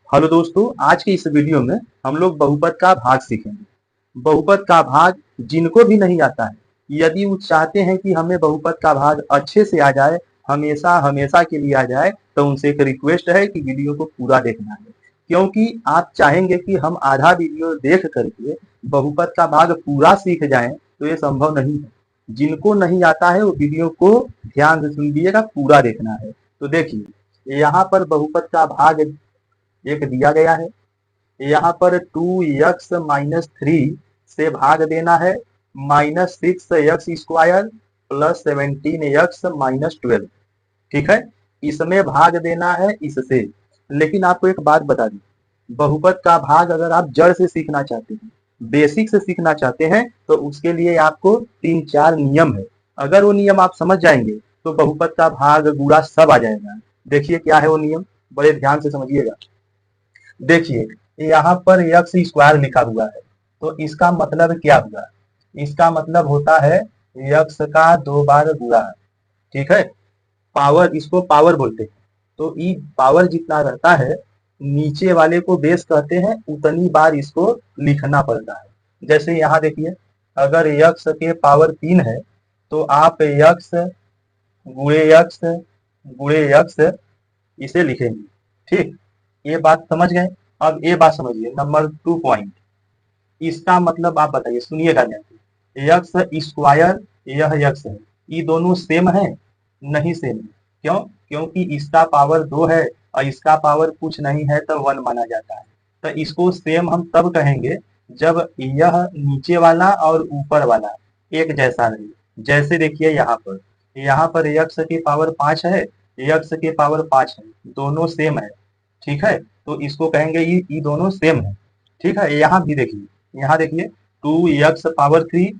Hello दोस्तों, आज के इस वीडियो में हम लोग बहुपद का भाग सीखेंगे। बहुपद का भाग जिनको भी नहीं आता है, यदि वो चाहते हैं कि हमें बहुपद का भाग अच्छे से आ जाए, हमेशा हमेशा के लिए आ जाए, तो उनसे एक रिक्वेस्ट है कि वीडियो को पूरा देखना है। क्योंकि आप चाहेंगे कि हम आधा वीडियो देख करके बहुपद का भाग पूरा सीख जाएं, तो ये संभव नहीं है। जिनको नहीं आता है वो वीडियो को ध्यान से सुन लीजिएगा, पूरा देखना है। तो देखिए, यहाँ पर बहुपद का भाग एक दिया गया है। यहाँ पर 2x-3 से भाग देना है -6x² प्लस 17x-12। ठीक है, इसमें भाग देना है इससे। लेकिन आपको एक बात बता दी, बहुपद का भाग अगर आप जड़ से सीखना चाहते हैं, बेसिक से सीखना चाहते हैं, तो उसके लिए आपको 3-4 नियम है। अगर वो नियम आप समझ जाएंगे तो बहुपद का भाग गुणा सब आ जाएगा। देखिए क्या है वो नियम, बड़े ध्यान से समझिएगा। देखिए, यहाँ पर x² लिखा हुआ है, तो इसका मतलब क्या हुआ? इसका मतलब होता है x का 2 बार गुणा। ठीक है, पावर, इसको पावर बोलते हैं। तो ई पावर जितना रहता है, नीचे वाले को बेस कहते हैं, उतनी बार इसको लिखना पड़ता है। जैसे यहाँ देखिए, अगर x के पावर 3 है, तो आप x गुणे x गुणे x इसे लिखेंगे। ठीक, ये बात समझ गए। अब ये बात समझिए, नंबर 2 पॉइंट। इसका मतलब आप बताइए, सुनिएगा ध्यान से। x², यह x है, ये दोनों सेम है? नहीं सेम है। क्यों? क्योंकि इसका पावर 2 है और इसका पावर कुछ नहीं है, तो 1 माना जाता है। तो इसको सेम हम तब कहेंगे जब यह नीचे वाला और ऊपर वाला एक जैसा रहे। जैसे देखिए यहाँ पर x की पावर 5 है, x की पावर 5 है, दोनों सेम है। ठीक है, तो इसको कहेंगे ये दोनों सेम है। ठीक है, यहाँ देखिए 2x⁻3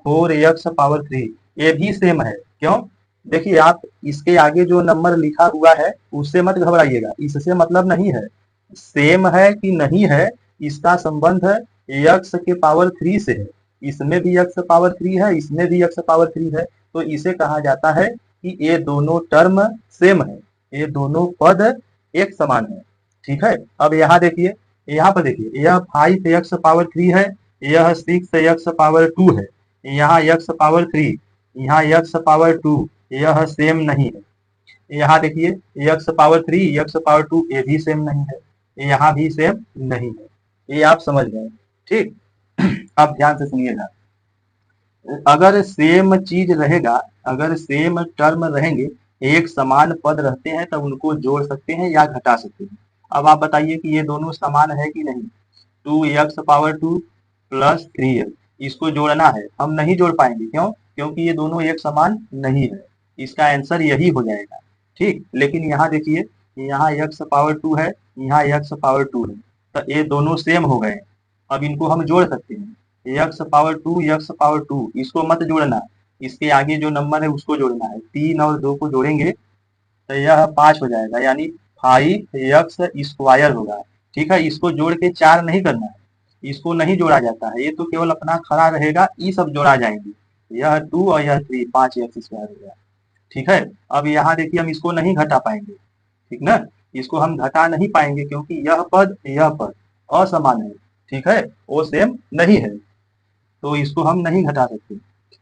4x⁻3 ये भी सेम है। क्यों? देखिए, आप इसके आगे जो नंबर लिखा हुआ है उससे मत घबराइएगा, इससे मतलब नहीं है। सेम है कि नहीं है, इसका संबंध x⁻3 से है। इसमें भी x⁻3 है, इसमें भी x⁻3 है, तो इसे कहा जाता है कि ये दोनों टर्म सेम है, ये दोनों पद एक समान है। ठीक है, अब यहाँ देखिए, यहाँ पर देखिए, यह 5x⁻3 है, यह 6x⁻2 है, यहाँ x⁻3, यहाँ x⁻2, यह सेम नहीं है। यहाँ देखिए, x⁻3 x⁻2 ये भी सेम नहीं है, यहाँ भी सेम नहीं है। ये आप समझ गए। ठीक, अब ध्यान से सुनिएगा। अगर सेम चीज रहेगा, अगर सेम टर्म रहेंगे, एक समान पद रहते हैं, तब उनको जोड़ सकते हैं या घटा सकते हैं। अब आप बताइए कि ये दोनों समान है कि नहीं। 2x⁻2 प्लस 3x, इसको जोड़ना है, हम नहीं जोड़ पाएंगे। क्यों? क्योंकि ये दोनों एक समान नहीं है। इसका आंसर यही हो जाएगा। ठीक, लेकिन यहाँ देखिए, यहाँ x⁻2 है, यहाँ x⁻2 है, तो ये दोनों सेम हो गए। अब इनको हम जोड़ सकते हैं। x⁻2 इसको मत जोड़ना, इसके आगे जो नंबर है उसको जोड़ना है। 3 और 2 को जोड़ेंगे तो यह 5 हो जाएगा, यानी 5x² होगा। ठीक है, इसको जोड़ के 4 नहीं करना है, इसको नहीं जोड़ा जाता है, ये तो केवल अपना खड़ा रहेगा, ये सब जोड़ा जाएंगे। यह 2 और यह 3, 5x² हो गया। ठीक है, अब यहाँ देखिए, हम इसको नहीं घटा पाएंगे। ठीक ना, इसको हम घटा नहीं पाएंगे क्योंकि यह पद असमान है। ठीक है, वो सेम नहीं है, तो इसको हम नहीं घटा सकते।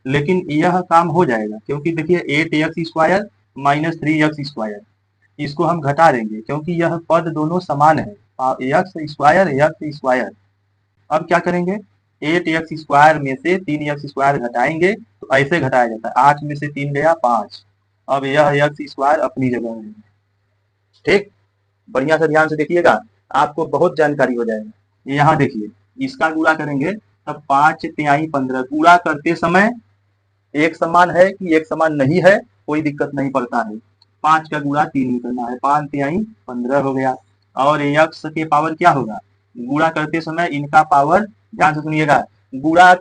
लेकिन यह काम हो जाएगा, क्योंकि देखिए 8x² -3x², इसको हम घटा देंगे क्योंकि यह पद दोनों समान है, x²। अब क्या करेंगे, 8x² में से 3x² घटाएंगे, तो ऐसे घटाया जाता है, 8 में से 3 गया 5। अब यह x² अपनी जगह है। ठीक, बढ़िया से ध्यान से देखिएगा, आपको बहुत जानकारी हो जाएगा। यहाँ देखिए, इसका गुणा करेंगे तब 5×3=15। गुणा करते समय एक समान है कि एक समान नहीं है, कोई दिक्कत नहीं पड़ता है। 5 का गुणा 3 ही करना है, 5×3=15 हो गया। और x के पावर क्या होगा, गुणा करते समय इनका पावर, ध्यान से सुनिएगा, गुणा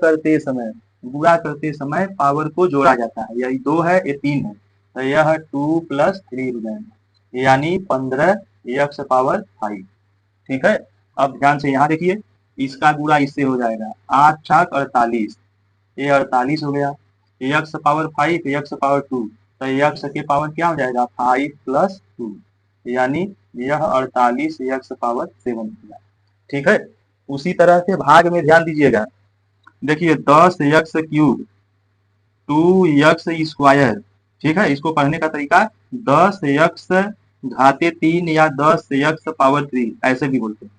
करते समय पावर को जोड़ा जाता है। यही 2 है, ये 3 है, तो यह 2 + 3 हो जाएगा, यानी 15x⁵। ठीक है, अब ध्यान से यहाँ देखिए, इसका गुणा इससे हो जाएगा, 8×6=48, ये 48 हो गया। x⁵, x⁵2, तो x के पावर क्या हो जाएगा, 5 + 2, यानी यह 48 यक्स पावर 7 होगा। ठीक है, उसी तरह से भाग में ध्यान दीजिएगा, देखिए 10 यक्स क्यूब 2 यक्स स्क्वायर। ठीक है, इसको पढ़ने का तरीका 10 यक्स घाते 3 या 10 यक्स पावर 3 ऐसे भी बोलते हैं।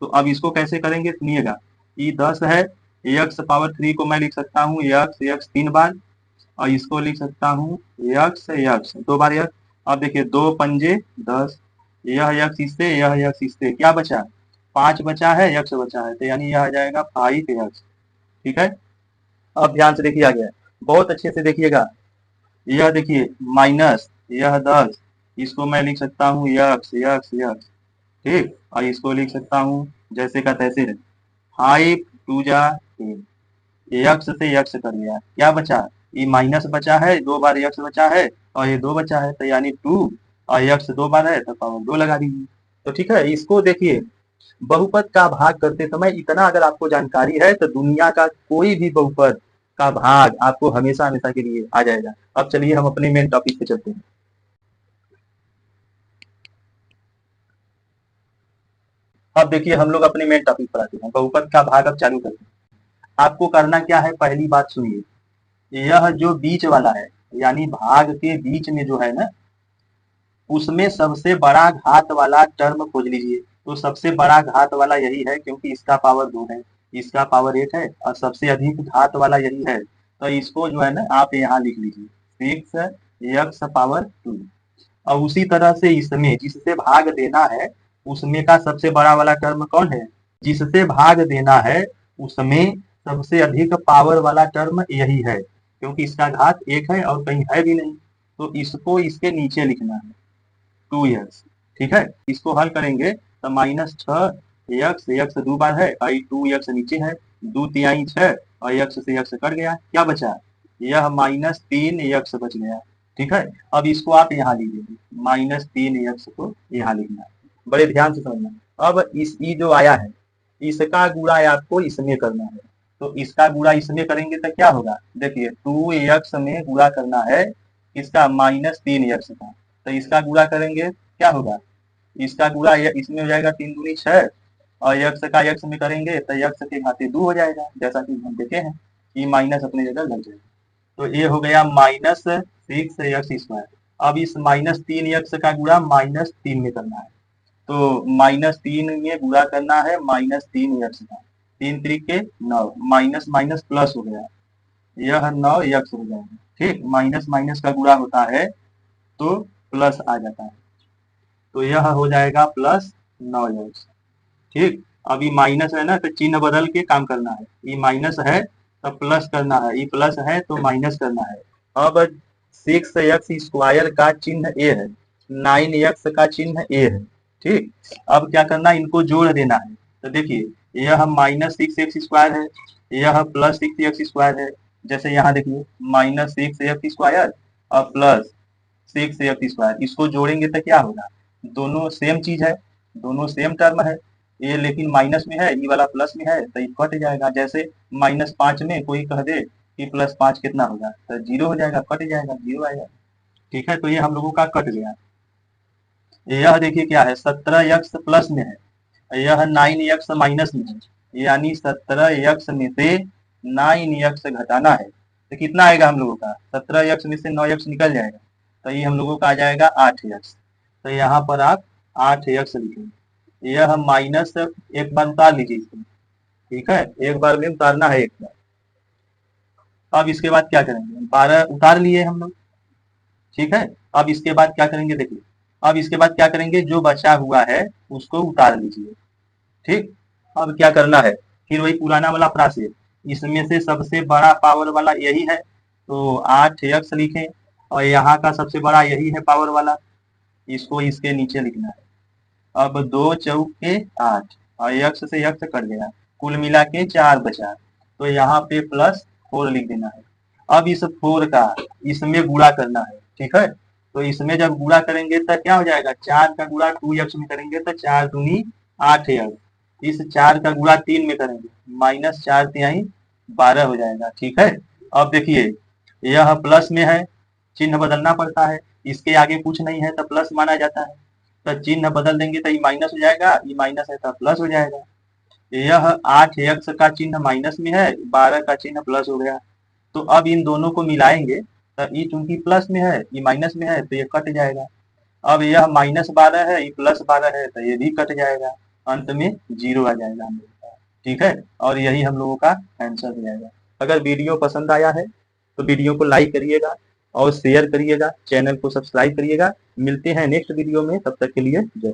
तो अब इसको कैसे करेंगे सुनिएगा, ये 10 है, यक्स पावर 3 को मैं लिख सकता हूँ यक्स यक्स 3 बार, और इसको लिख सकता हूँ यक्स यक्स 2 बार यक्स। अब देखिए 2 पंजे 10, यह यक्स इससे, यह यक्स इससे, क्या बचा 5 बचा है, यक्स बचा है, तो यानी यह आ जाएगा 5 यक्स। ठीक है, अब ध्यान से देखिए आ गया, बहुत अच्छे से देखिएगा, यह देखिए माइनस यह 10, इसको मैं लिख सकता हूँ यक्स यक्स यक्स। ठीक, और इसको लिख सकता हूँ जैसे का तैसे, 5 2 जा 3, यक्स से यक्स कर लिया, क्या बचा, ये माइनस बचा है, 2 बार यक्स बचा है, और ये 2 बचा है, तो यानी 2, और यक्स 2 बार है तो पावर 2 लगा दीजिए। तो ठीक है, इसको देखिए बहुपद का भाग करते समय इतना अगर आपको जानकारी है तो दुनिया का कोई भी बहुपद का भाग आपको हमेशा हमेशा के लिए आ जाएगा। अब चलिए हम अपने मेन टॉपिक पे चलते हैं। अब देखिए हम लोग अपने मेन टॉपिक पर आते हैं, बहुपद का भाग अब चालू करते हैं। आपको करना क्या है, पहली बात सुनिए, यह जो बीच वाला है यानी भाग के बीच में जो है ना, उसमें सबसे बड़ा घात वाला टर्म खोज लीजिए। तो सबसे बड़ा घात वाला यही है क्योंकि इसका पावर 2 है, इसका पावर 8 है, और सबसे अधिक घात वाला यही है, तो इसको जो है ना आप यहाँ लिख लीजिए 6 यक्स पावर 2। और उसी तरह से इसमें जिससे भाग देना है उसमें का सबसे बड़ा वाला टर्म कौन है, जिससे भाग देना है उसमें सबसे अधिक पावर वाला टर्म यही है, क्योंकि इसका घात 1 है और कहीं है भी नहीं, तो इसको इसके नीचे लिखना है 2 यक्स। ठीक है, इसको हल करेंगे तो माइनस 6 यक्स, यक्स 2 बार है, और 2 यक्स नीचे है, 2 तिहाई 6, और यक्स से यक्स कट गया, क्या बचा, यह माइनस 3 यक्स बच गया। ठीक है, अब इसको आप यहाँ लीजिए, माइनस 3 यक्स को यहाँ लिखना है, बड़े ध्यान से समझना। अब इस ई जो आया है इसका गुणा आपको इसमें करना है, तो इसका गुणा इसमें करेंगे तो क्या होगा, देखिए 2 यक्स में गुणा करना है इसका माइनस 3 यक्स का, तो इसका गुणा करेंगे क्या होगा, इसका गुणा इसमें हो जाएगा 3 दूनी 6, और यक्स का यक्स में करेंगे तो यक्स के घाते 2 हो जाएगा, जैसा कि हम देखे हैं कि माइनस अपनी जगह लग जाएगा। तो ये हो गया माइनस 6 यक्स स्क्वायर। अब इस माइनस 3 यक्स का गुणा माइनस 3 में करना है, तो माइनस 3 में गुणा करना है माइनस 3 यक्स का, 3 3 9, माइनस माइनस प्लस हो गया, यह 9 यक्स हो जाएगा। ठीक, माइनस माइनस का गुणा होता है तो प्लस आ जाता है, तो यह हो जाएगा प्लस 9 यक्स। ठीक, अभी माइनस है ना तो चिन्ह बदल के काम करना है, ये माइनस है तो प्लस करना है, ये प्लस है तो माइनस करना है। अब 6 यक्स स्क्वायर का चिन्ह ए है, 9 यक्स का चिन्ह ए है। ठीक, अब क्या करना है, इनको जोड़ देना है, तो देखिए यह माइनस 6 एक्स स्क्वायर है, यह प्लस 6 एक्स स्क्वायर है, जैसे यहाँ देखिए माइनस 6 एक्स स्क्वायर और प्लस 6 एक्स स्क्वायर, इसको जोड़ेंगे तो क्या होगा, दोनों सेम चीज है, दोनों सेम टर्म है, ये लेकिन माइनस में है, ये वाला प्लस में है, तो ये कट जाएगा, जैसे -5 में कोई कह दे कि +5 कितना होगा, तो 0 हो जाएगा, कट जाएगा, 0 आएगा। ठीक है, तो ये हम लोगों का कट गया। यह देखिए क्या है, 17 यक्स प्लस में है, यह 9 यक्स माइनस में है, यानी 17 यक्स में से 9 यक्स घटाना है, तो कितना आएगा हम लोगों का, 17 यक्स में से 9 यक्स निकल जाएगा, तो ये हम लोगों का आ जाएगा 8 यक्स। तो यहाँ पर आप 8 यक्स लिखेंगे, यह माइनस एक बार उतार लीजिए इसको। ठीक है, एक बार में उतारना है एक बार। अब इसके बाद क्या करेंगे, 12 उतार लिए हम लोग। ठीक है, अब इसके बाद क्या करेंगे, देखिए अब इसके बाद क्या करेंगे, जो बचा हुआ है उसको उतार लीजिए। ठीक, अब क्या करना है, फिर वही पुराना वाला प्रोसेस, इसमें से सबसे बड़ा पावर वाला यही है, तो 8 यक्स लिखें, और यहाँ का सबसे बड़ा यही है पावर वाला, इसको इसके नीचे लिखना है। अब 2 चौके 8, और यक्स से यक्स कट गया, कुल मिला के 4 बचा, तो यहाँ पे +4 लिख देना है। अब इस 4 का इसमें गुणा करना है। ठीक है, तो इसमें जब गुणा करेंगे तो क्या हो जाएगा, 4 का गुणा 2 यक्स में करेंगे तो 4 दूनी 8 यक्स, इस 4 का गुणा 3 में करेंगे -4 तिहाई 12 हो जाएगा। ठीक है, अब देखिए यह प्लस में है, चिन्ह बदलना पड़ता है, इसके आगे कुछ नहीं है तो प्लस माना जाता है, तो चिन्ह बदल देंगे तो ये माइनस हो जाएगा, ये माइनस है तो प्लस हो जाएगा। यह 8x का चिन्ह माइनस में है, 12 का चिन्ह प्लस हो गया। तो अब इन दोनों को मिलाएंगे तो ये चूंकि प्लस में है, ये माइनस में है, तो ये कट जाएगा। अब यह -12 है, ये +12 है, तो ये भी कट जाएगा। अंत में 0 आ जाएगा हम लोगों का। ठीक है, और यही हम लोगों का आंसर हो जाएगा। अगर वीडियो पसंद आया है तो वीडियो को लाइक करिएगा और शेयर करिएगा, चैनल को सब्सक्राइब करिएगा। मिलते हैं नेक्स्ट वीडियो में, तब तक के लिए जय।